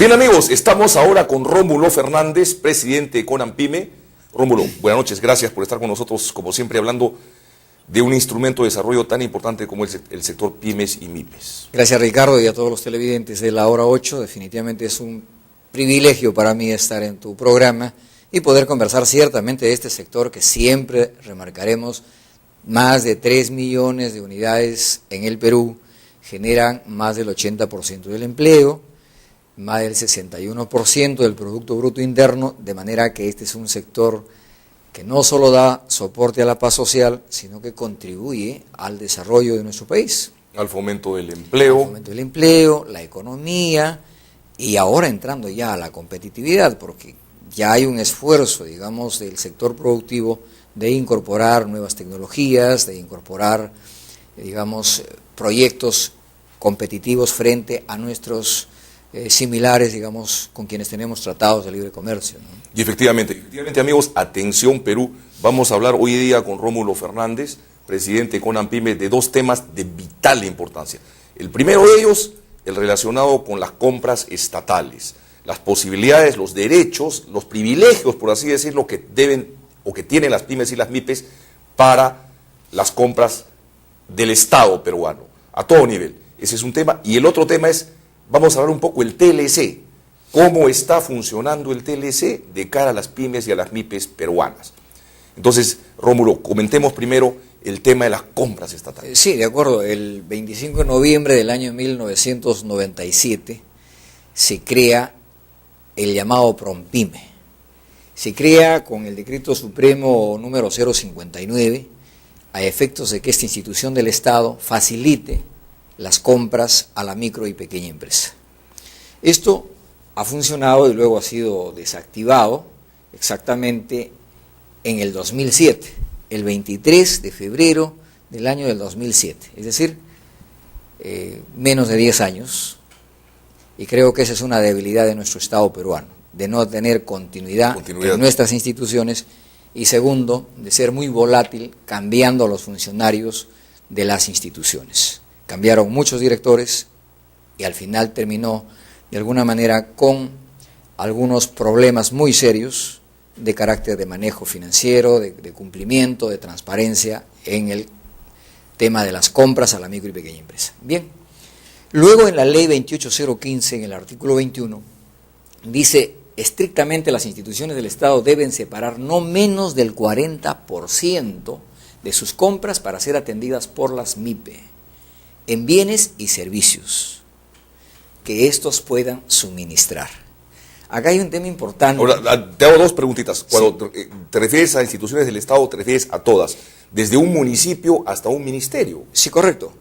Bien, amigos, estamos ahora con Rómulo Fernández, presidente de CONAMPYME. Rómulo, buenas noches, gracias por estar con nosotros, como siempre, hablando de un instrumento de desarrollo tan importante como el sector pymes y MIPES. Gracias, Ricardo, y a todos los televidentes de la hora 8. Definitivamente es un privilegio para mí estar en tu programa y poder conversar ciertamente de este sector que siempre remarcaremos, más de 3 millones de unidades en el Perú, generan más del 80% del empleo, más del 61% del Producto Bruto Interno, de manera que este es un sector que no solo da soporte a la paz social, sino que contribuye al desarrollo de nuestro país. Al fomento del empleo. Al fomento del empleo, la economía, y ahora entrando ya a la competitividad, porque ya hay un esfuerzo, digamos, del sector productivo de incorporar nuevas tecnologías, de incorporar, digamos, proyectos competitivos frente a nuestros similares, digamos, con quienes tenemos tratados de libre comercio, ¿no? Y efectivamente, amigos, atención Perú, vamos a hablar hoy día con Rómulo Fernández, presidente de CONAMPYME, de dos temas de vital importancia. El primero de ellos, el relacionado con las compras estatales, las posibilidades, los derechos, los privilegios, por así decirlo, que deben o que tienen las pymes y las MIPES para las compras del Estado peruano, a todo nivel. Ese es un tema. Y el otro tema es, vamos a hablar un poco del TLC, cómo está funcionando el TLC de cara a las pymes y a las MIPES peruanas. Entonces, Rómulo, comentemos primero el tema de las compras estatales. Sí, de acuerdo. El 25 de noviembre del año 1997 se crea el llamado PROMPYME. Se crea con el Decreto Supremo número 059 a efectos de que esta institución del Estado facilite las compras a la micro y pequeña empresa. Esto ha funcionado y luego ha sido desactivado exactamente en el 2007, el 23 de febrero del año del 2007, es decir, menos de 10 años, y creo que esa es una debilidad de nuestro Estado peruano, de no tener continuidad en nuestras instituciones, y segundo, de ser muy volátil cambiando a los funcionarios de las instituciones. Cambiaron muchos directores y al final terminó de alguna manera con algunos problemas muy serios de carácter de manejo financiero, de cumplimiento, de transparencia en el tema de las compras a la micro y pequeña empresa. Bien, luego en la ley 28015, en el artículo 21, dice estrictamente las instituciones del Estado deben separar no menos del 40% de sus compras para ser atendidas por las MIPE en bienes y servicios que estos puedan suministrar. Acá hay un tema importante. Ahora, te hago dos preguntitas. Cuando sí, te refieres a instituciones del Estado, te refieres a todas, desde un municipio hasta un ministerio. Sí, correcto.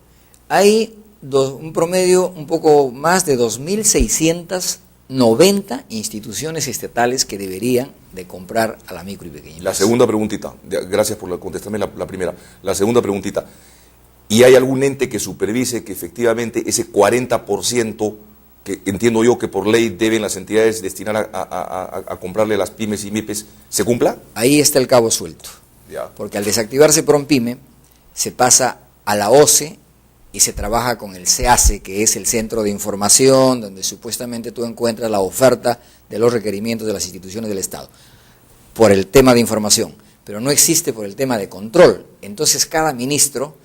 Hay un promedio un poco más de 2.690 instituciones estatales que deberían de comprar a la micro y pequeña empresa. La segunda preguntita, gracias por contestarme la primera. La segunda preguntita, ¿y hay algún ente que supervise que efectivamente ese 40% que entiendo yo que por ley deben las entidades destinar a comprarle a las pymes y MIPES, se cumpla? Ahí está el cabo suelto. Ya. Porque al desactivarse PROMPYME, se pasa a la OCE y se trabaja con el CEACE, que es el centro de información, donde supuestamente tú encuentras la oferta de los requerimientos de las instituciones del Estado, por el tema de información, pero no existe por el tema de control. Entonces cada ministro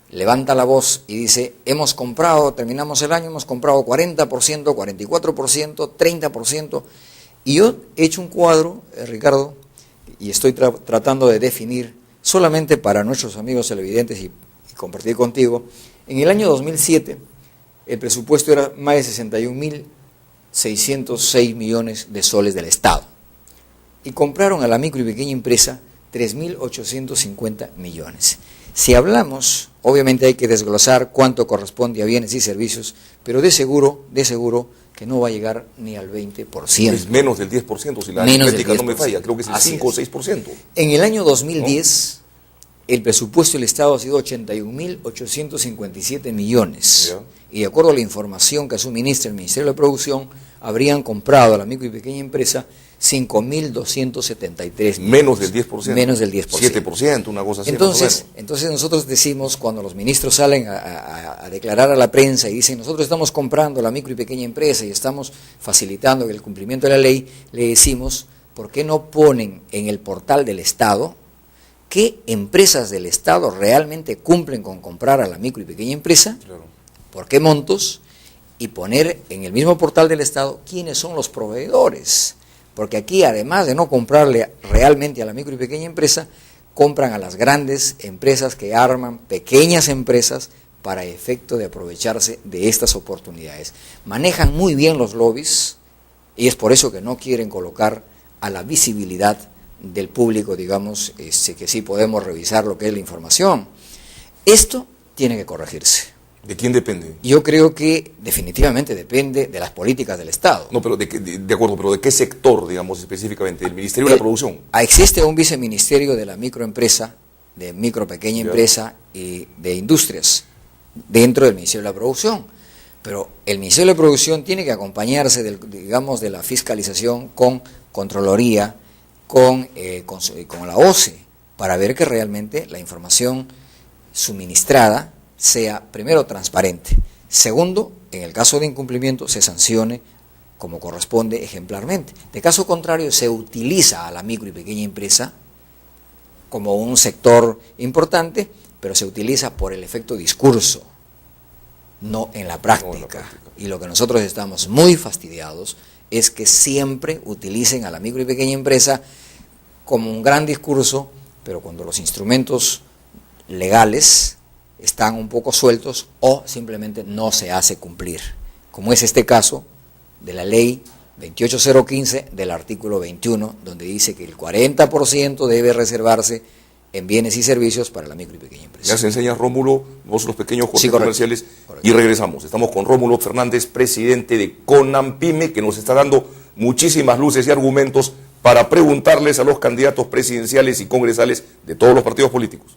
levanta la voz y dice, hemos comprado, terminamos el año, hemos comprado 40%, 44%, 30%, y yo he hecho un cuadro, Ricardo, y estoy tratando de definir, solamente para nuestros amigos televidentes y compartir contigo. En el año 2007, el presupuesto era más de 61.606 millones de soles del Estado, y compraron a la micro y pequeña empresa 3.850 millones. Si hablamos, obviamente hay que desglosar cuánto corresponde a bienes y servicios, pero de seguro que no va a llegar ni al 20%. Es menos del 10%, si la aritmética no me falla, creo que es el 5 o 6%. En el año 2010, ¿no?, el presupuesto del Estado ha sido 81.857 millones. ¿Ya? Y de acuerdo a la información que suministra el Ministerio de Producción, habrían comprado a la micro y pequeña empresa 5.273 Menos del 10%. Menos del 10%. 7%, una cosa así. Entonces nosotros decimos, cuando los ministros salen a declarar a la prensa y dicen, nosotros estamos comprando la micro y pequeña empresa y estamos facilitando el cumplimiento de la ley, le decimos, ¿por qué no ponen en el portal del Estado qué empresas del Estado realmente cumplen con comprar a la micro y pequeña empresa? Claro. ¿Por qué montos? Y poner en el mismo portal del Estado quiénes son los proveedores. Porque aquí, además de no comprarle realmente a la micro y pequeña empresa, compran a las grandes empresas que arman pequeñas empresas para efecto de aprovecharse de estas oportunidades. Manejan muy bien los lobbies y es por eso que no quieren colocar a la visibilidad del público, digamos, que sí podemos revisar lo que es la información. Esto tiene que corregirse. ¿De quién depende? Yo creo que definitivamente depende de las políticas del Estado. No, pero de acuerdo, pero ¿de qué sector, digamos, específicamente? ¿Del Ministerio de la Producción? Existe un viceministerio de la microempresa, de micro, pequeña empresa y de industrias dentro del Ministerio de la Producción. Pero el Ministerio de la Producción tiene que acompañarse, digamos, de la fiscalización con Contraloría, con la OCE, para ver que realmente la información suministrada sea, primero, transparente, segundo, en el caso de incumplimiento, se sancione como corresponde ejemplarmente. De caso contrario, se utiliza a la micro y pequeña empresa como un sector importante, pero se utiliza por el efecto discurso, no en la práctica. Y lo que nosotros estamos muy fastidiados es que siempre utilicen a la micro y pequeña empresa como un gran discurso, pero cuando los instrumentos legales están un poco sueltos o simplemente no se hace cumplir, como es este caso de la ley 28015 del artículo 21, donde dice que el 40% debe reservarse en bienes y servicios para la micro y pequeña empresa. Ya se enseña, Rómulo, vos los pequeños cortes comerciales, correcto. Y regresamos. Estamos con Rómulo Fernández, presidente de CONAMPYME, que nos está dando muchísimas luces y argumentos para preguntarles a los candidatos presidenciales y congresales de todos los partidos políticos.